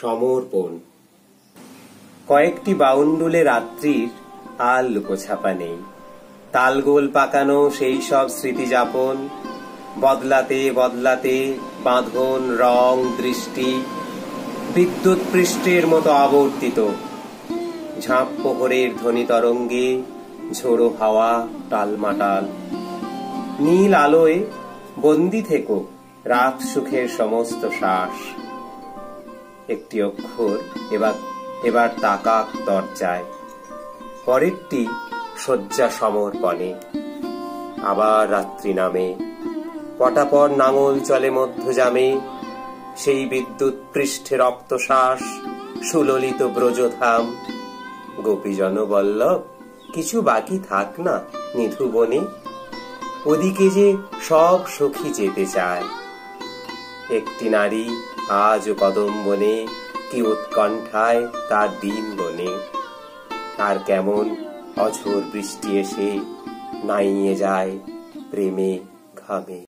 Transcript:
সমর্পণ। কয়েকটি বাউন্ডুলে রাত্রির আর লুকোছাপা নেই। তালগোল পাকানো সেই সব স্মৃতি যাপন, বদলাতে বদলাতে বাঁধন, রং, দৃষ্টি বিদ্যুৎ পৃষ্ঠের মতো আবর্তিত। ঝাঁপ প্রহরের ধ্বনি তরঙ্গে ঝোড়ো হাওয়া টালমাটাল। নীল আলোয় বন্দি থেকো রাত সুখের সমস্ত শ্বাস। একটি অক্ষর এবার তাকাক দরজায়, পরেরটি শয্যা সমর্পণে। আবার রাত্রি নামে, পটাপট নাঙল চলে মধ্যযামে। সেই বিদ্যুৎ পৃষ্ঠে রক্তশ্বাস, সুললিত ব্রজধাম। গোপীজন বল্লভ কিছু বাকি থাক না নিধু বনে, ওদিকে যে সব সখী যেতে চায়। একটি নারী আজও কদম বনে, কি উৎকণ্ঠায় তার দিন বনে। আর কেমন অঝোর বৃষ্টি এসে নাইয়ে যায় প্রেমে ঘামে।